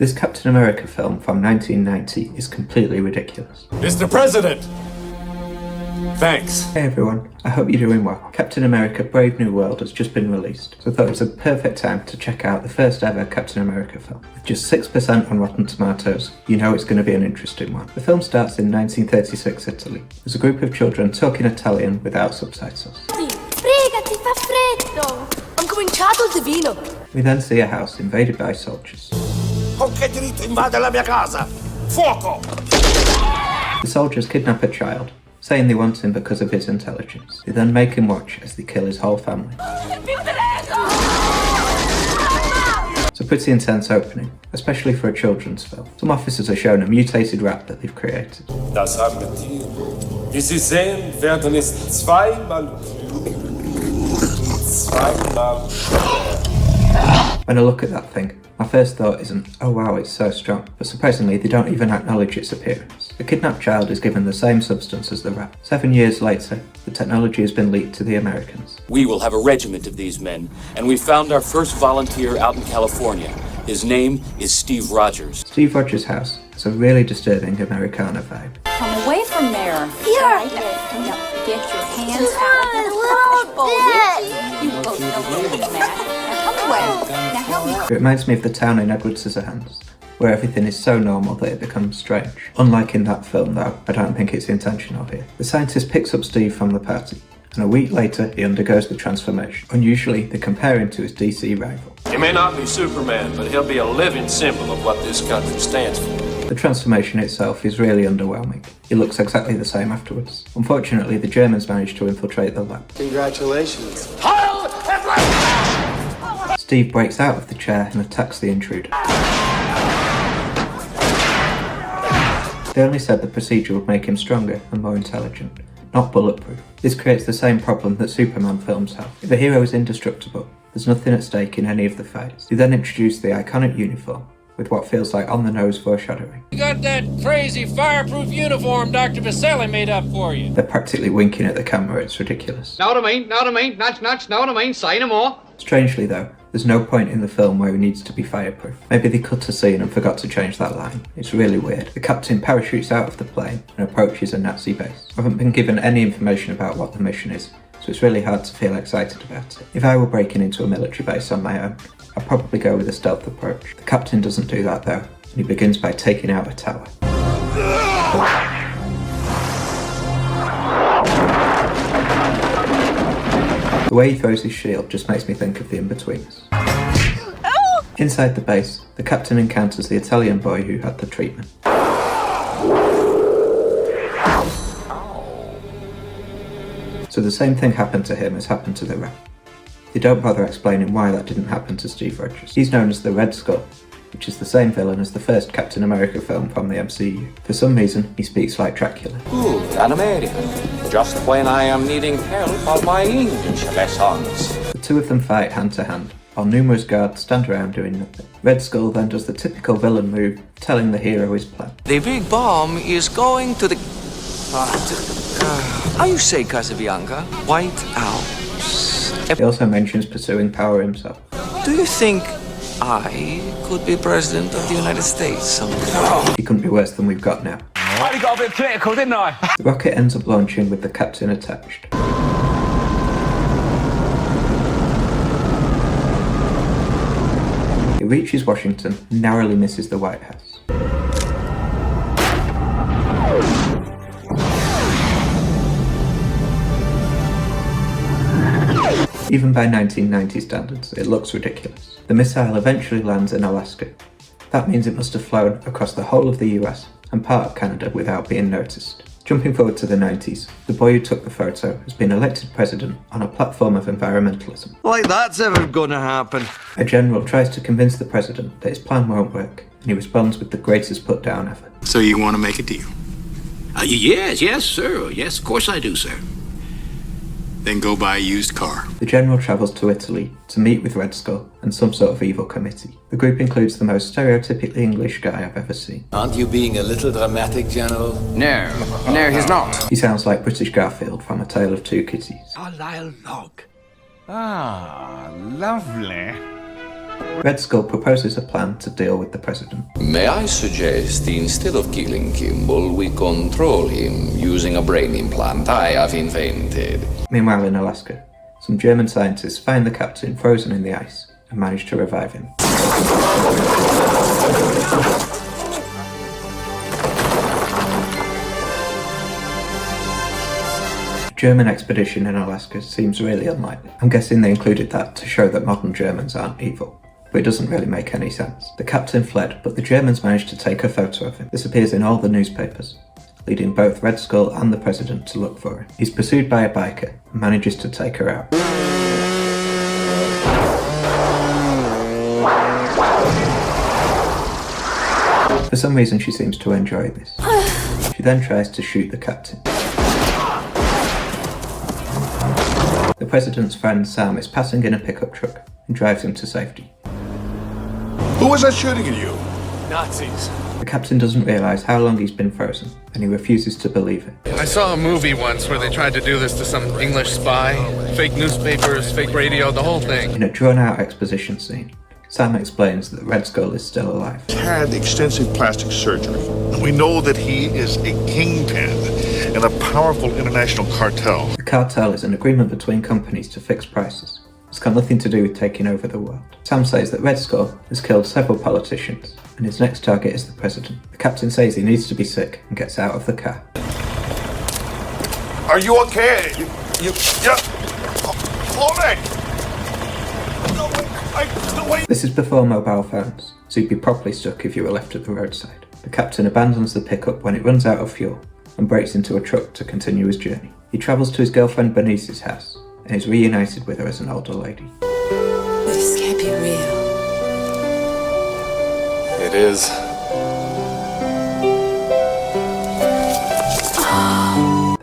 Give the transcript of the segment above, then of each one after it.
This Captain America film from 1990 is completely ridiculous. Mr. President! Thanks. Hey everyone, I hope you're doing well. Captain America Brave New World has just been released, so I thought it was a perfect time to check out the first ever Captain America film. With just 6% on Rotten Tomatoes, you know it's going to be an interesting one. The film starts in 1936 Italy. There's a group of children talking Italian without subtitles. Fregati, fa freddo! Ho cominciato il vino. We then see a house invaded by soldiers. Con che diritto invade la mia casa? Fuoco! The soldiers kidnap a child, saying they want him because of his intelligence. They then make him watch as they kill his whole family. It's a pretty intense opening, especially for a children's film. Some officers are shown a mutated rat that they've created. Das arme Tier. Wie Sie sehen, werden es zweimal When I look at that thing, my first thought isn't, oh wow, it's so strong, but surprisingly they don't even acknowledge its appearance. The kidnapped child is given the same substance as the rat. 7 years later, the technology has been leaked to the Americans. We will have a regiment of these men, and we found our first volunteer out in California. His name is Steve Rogers. Steve Rogers' house has a really disturbing Americana vibe. Come away from there. Here! Now, get your hands out of the bowl. You both know better than that. Now come away. Now help me. It reminds me of the town in Edward Scissorhands, where everything is so normal that it becomes strange. Unlike in that film though, I don't think it's intentional here. The scientist picks up Steve from the party, and a week later he undergoes the transformation. Unusually, they compare him to his DC rival. He may not be Superman, but he'll be a living symbol of what this country stands for. The transformation itself is really underwhelming. He looks exactly the same afterwards. Unfortunately, the Germans managed to infiltrate the lab. Congratulations. Steve breaks out of the chair and attacks the intruder. They only said the procedure would make him stronger and more intelligent, not bulletproof. This creates the same problem that Superman films have. If a hero is indestructible, there's nothing at stake in any of the fights. They then introduce the iconic uniform, with what feels like on-the-nose foreshadowing. You got that crazy fireproof uniform Dr. Vaselli made up for you. They're practically winking at the camera, it's ridiculous. Know what I mean? Know what I mean? Nudge, nudge, know what I mean? Say no more. Strangely though, there's no point in the film where he needs to be fireproof. Maybe they cut a scene and forgot to change that line. It's really weird. The captain parachutes out of the plane and approaches a Nazi base. I haven't been given any information about what the mission is, so it's really hard to feel excited about it. If I were breaking into a military base on my own, I'd probably go with a stealth approach. The captain doesn't do that though, and he begins by taking out a tower. The way he throws his shield just makes me think of the In-Betweeners. Inside the base, the captain encounters the Italian boy who had the treatment. So the same thing happened to him as happened to the rat. They don't bother explaining why that didn't happen to Steve Rogers. He's known as the Red Skull, which is the same villain as the first Captain America film from the MCU. For some reason, he speaks like Dracula. Good, an American. Just when I am needing help on my English lessons. The two of them fight hand to hand, while numerous guards stand around doing nothing. Red Skull then does the typical villain move, telling the hero his plan. The big bomb is going to the... how you say, Casabianca? White House. He also mentions pursuing power himself. Do you think I could be president of the United States someday? He couldn't be worse than we've got now. I only got a bit political, didn't I? The rocket ends up launching with the captain attached. It reaches Washington and narrowly misses the White House. Even by 1990 standards, it looks ridiculous. The missile eventually lands in Alaska. That means it must have flown across the whole of the US and part of Canada without being noticed. Jumping forward to the 90s, the boy who took the photo has been elected president on a platform of environmentalism. Like that's ever gonna happen. A general tries to convince the president that his plan won't work, and he responds with the greatest put down ever. So you want to make a deal? Yes, sir. Yes, of course I do, sir. Then go buy a used car. The general travels to Italy to meet with Red Skull and some sort of evil committee. The group includes the most stereotypically English guy I've ever seen. Aren't you being a little dramatic, General? No, he's not. He sounds like British Garfield from A Tale of Two Kitties. Carlisle log. Ah, lovely. Red Skull proposes a plan to deal with the president. May I suggest, instead of killing Kimball, we control him using a brain implant I have invented. Meanwhile in Alaska, some German scientists find the captain frozen in the ice and manage to revive him. The German expedition in Alaska seems really unlikely. I'm guessing they included that to show that modern Germans aren't evil, but it doesn't really make any sense. The captain fled, but the Germans managed to take a photo of him. This appears in all the newspapers, leading both Red Skull and the president to look for him. He's pursued by a biker and manages to take her out. For some reason she seems to enjoy this. She then tries to shoot the captain. The president's friend Sam is passing in a pickup truck and drives him to safety. Who was that shooting at you? Nazis. The captain doesn't realise how long he's been frozen, and he refuses to believe it. I saw a movie once where they tried to do this to some English spy. Fake newspapers, fake radio, the whole thing. In a drawn-out exposition scene, Sam explains that Red Skull is still alive. He had extensive plastic surgery. We know that he is a kingpin in a powerful international cartel. The cartel is an agreement between companies to fix prices. It's got nothing to do with taking over the world. Sam says that Red Skull has killed several politicians, and his next target is the president. The captain says he needs to be sick and gets out of the car. Are you okay? Yeah. Hold it! No, wait. This is before mobile phones, so you'd be properly stuck if you were left at the roadside. The captain abandons the pickup when it runs out of fuel and breaks into a truck to continue his journey. He travels to his girlfriend Bernice's house and is reunited with her as an older lady. This can't be real. It is.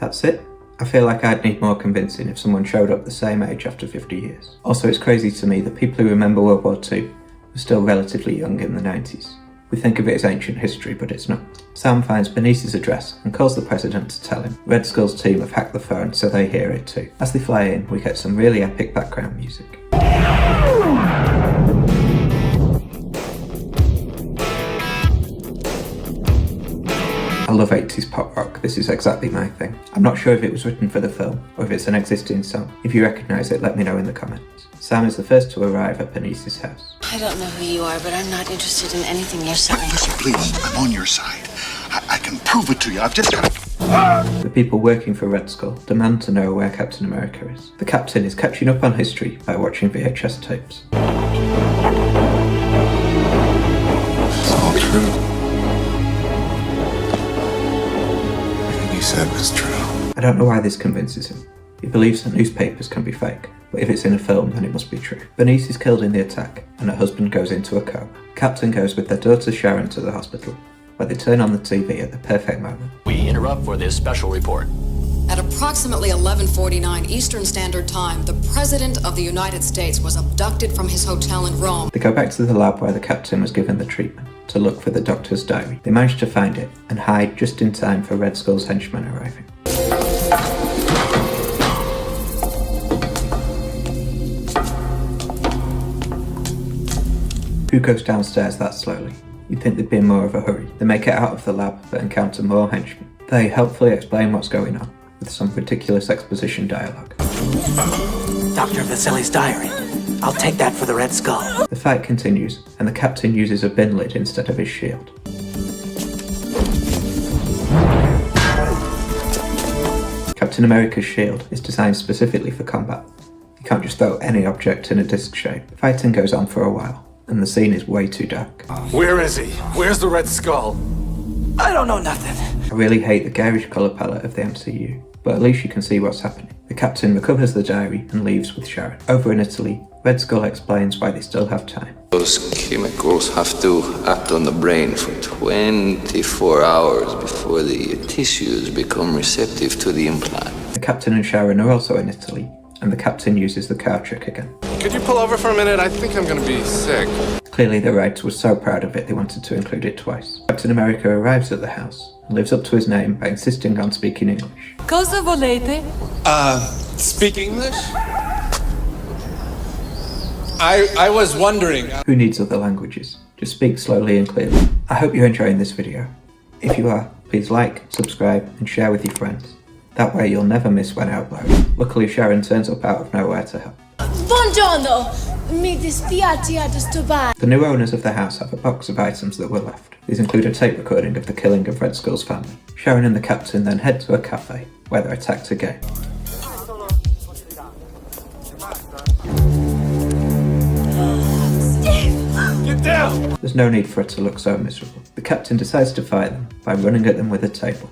That's it. I feel like I'd need more convincing if someone showed up the same age after 50 years. Also, it's crazy to me that people who remember World War II were still relatively young in the 90s. We think of it as ancient history, but it's not. Sam finds Bernice's address and calls the president to tell him. Red Skull's team have hacked the phone, so they hear it too. As they fly in, we get some really epic background music. I love 80s pop rock, this is exactly my thing. I'm not sure if it was written for the film, or if it's an existing song. If you recognise it, let me know in the comments. Sam is the first to arrive at Bernice's house. I don't know who you are, but I'm not interested in anything you're saying. Listen, please, I'm on your side. I can prove it to you. I've just got to... The people working for Red Skull demand to know where Captain America is. The captain is catching up on history by watching VHS tapes. It's all true. Everything you said was true. I don't know why this convinces him. He believes that newspapers can be fake, but if it's in a film, then it must be true. Bernice is killed in the attack, and her husband goes into a coma. Captain goes with their daughter Sharon to the hospital, where they turn on the TV at the perfect moment. We interrupt for this special report. At approximately 11:49 Eastern Standard Time, the President of the United States was abducted from his hotel in Rome. They go back to the lab where the captain was given the treatment to look for the doctor's diary. They manage to find it and hide just in time for Red Skull's henchmen arriving. Who goes downstairs that slowly? You'd think they'd be in more of a hurry. They make it out of the lab but encounter more henchmen. They helpfully explain what's going on, with some ridiculous exposition dialogue. Dr. Vasili's diary. I'll take that for the Red Skull. The fight continues, and the captain uses a bin lid instead of his shield. Captain America's shield is designed specifically for combat. You can't just throw any object in a disc shape. Fighting goes on for a while, and the scene is way too dark. Where is he? Where's the Red Skull? I don't know nothing. I really hate the garish colour palette of the MCU, but at least you can see what's happening. The captain recovers the diary and leaves with Sharon. Over in Italy, Red Skull explains why they still have time. Those chemicals have to act on the brain for 24 hours before the tissues become receptive to the implant. The captain and Sharon are also in Italy, and the captain uses the car trick again. Could you pull over for a minute? I think I'm gonna be sick. Clearly the writer was so proud of it they wanted to include it twice. Captain America arrives at the house and lives up to his name by insisting on speaking English. Cosa volete? Speak English? I was wondering. Who needs other languages? Just speak slowly and clearly. I hope you're enjoying this video. If you are, please like, subscribe and share with your friends. That way you'll never miss when I upload. Luckily Sharon turns up out of nowhere to help. Buongiorno! Mi dispiace disturbar. The new owners of the house have a box of items that were left. These include a tape recording of the killing of Red Skull's family. Sharon and the captain then head to a cafe, where they're attacked again. Get down! There's no need for it to look so miserable. The captain decides to fight them by running at them with a table.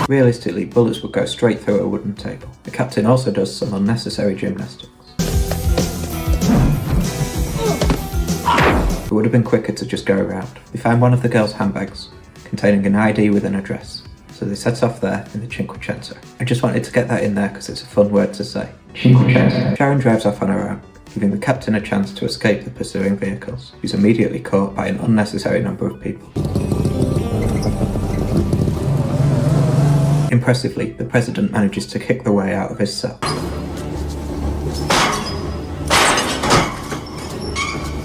Realistically, bullets would go straight through a wooden table. The captain also does some unnecessary gymnastics. It would have been quicker to just go around. They find one of the girls' handbags containing an ID with an address, so they set off there in the Cinquecento. I just wanted to get that in there because it's a fun word to say. Cinquecento. Sharon drives off on her own, giving the captain a chance to escape the pursuing vehicles. He's immediately caught by an unnecessary number of people. Impressively, the president manages to kick the way out of his cell.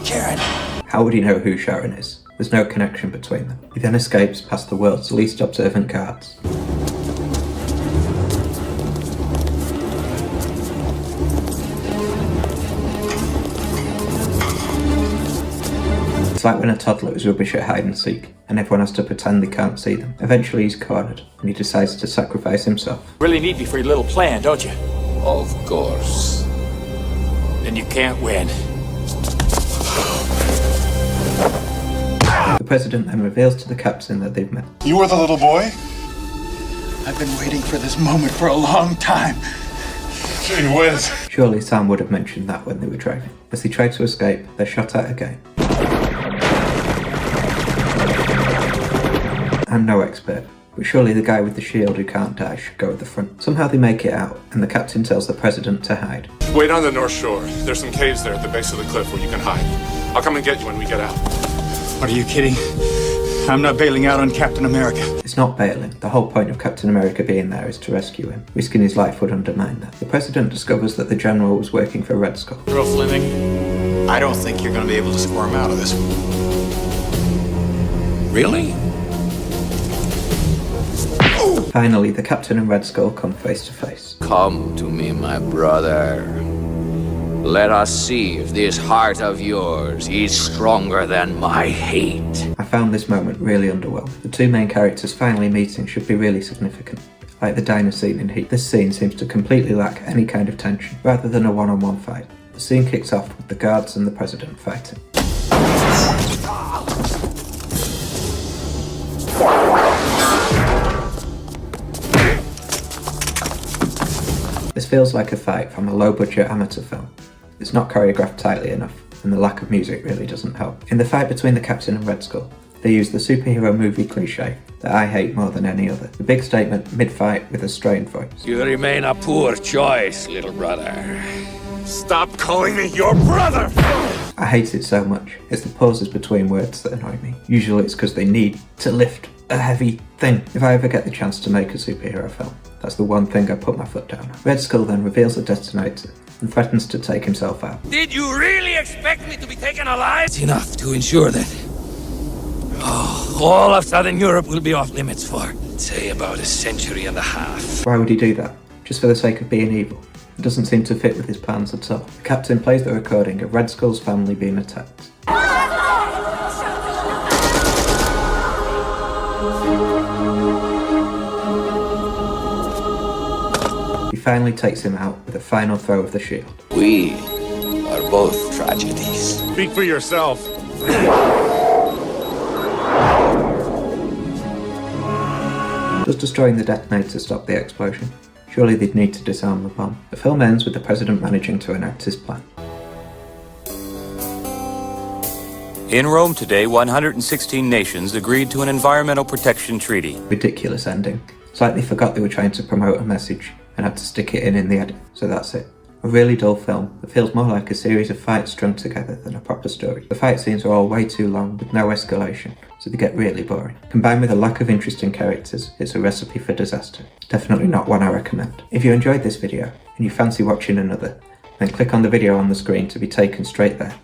Sharon! How would he know who Sharon is? There's no connection between them. He then escapes past the world's least observant guards. It's like when a toddler is rubbish at hide and seek, and everyone has to pretend they can't see them. Eventually he's cornered, and he decides to sacrifice himself. Really need me for your little plan, don't you? Of course. Then you can't win. The president then reveals to the captain that they've met. You were the little boy? I've been waiting for this moment for a long time. Gee whiz. Surely Sam would have mentioned that when they were driving. As they try to escape, they're shot at again. I'm no expert, but surely the guy with the shield who can't die should go at the front. Somehow they make it out, and the captain tells the president to hide. Wait on the North Shore. There's some caves there at the base of the cliff where you can hide. I'll come and get you when we get out. Are you kidding? I'm not bailing out on Captain America. It's not bailing. The whole point of Captain America being there is to rescue him. Risking his life would undermine that. The president discovers that the general was working for Red Skull. Earl Fleming, I don't think you're going to be able to squirm out of this one. Really? Finally, the captain and Red Skull come face to face. Come to me, my brother. Let us see if this heart of yours is stronger than my hate. I found this moment really underwhelming. The two main characters finally meeting should be really significant. Like the diner scene in Heat, this scene seems to completely lack any kind of tension, rather than a one-on-one fight. The scene kicks off with the guards and the president fighting. This feels like a fight from a low-budget amateur film. It's not choreographed tightly enough, and the lack of music really doesn't help. In the fight between the captain and Red Skull, they use the superhero movie cliche that I hate more than any other. The big statement mid-fight with a strained voice. You remain a poor choice, little brother. Stop calling me your brother! I hate it so much. It's the pauses between words that annoy me. Usually it's because they need to lift a heavy thing. If I ever get the chance to make a superhero film, that's the one thing I put my foot down on. Red Skull then reveals the detonator and threatens to take himself out. Did you really expect me to be taken alive? It's enough to ensure that all of Southern Europe will be off limits for, say, about a century and a half. Why would he do that? Just for the sake of being evil? It doesn't seem to fit with his plans at all. The captain plays the recording of Red Skull's family being attacked. He finally takes him out with a final throw of the shield. We are both tragedies. Speak for yourself. Does destroying the detonator stop the explosion? Surely they'd need to disarm the bomb. The film ends with the president managing to enact his plan. In Rome today, 116 nations agreed to an environmental protection treaty. Ridiculous ending. It's like they forgot they were trying to promote a message and had to stick it in the edit, so that's it. A really dull film that feels more like a series of fights strung together than a proper story. The fight scenes are all way too long with no escalation, so they get really boring. Combined with a lack of interesting characters, it's a recipe for disaster. Definitely not one I recommend. If you enjoyed this video and you fancy watching another, then click on the video on the screen to be taken straight there.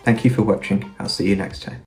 Thank you for watching, I'll see you next time.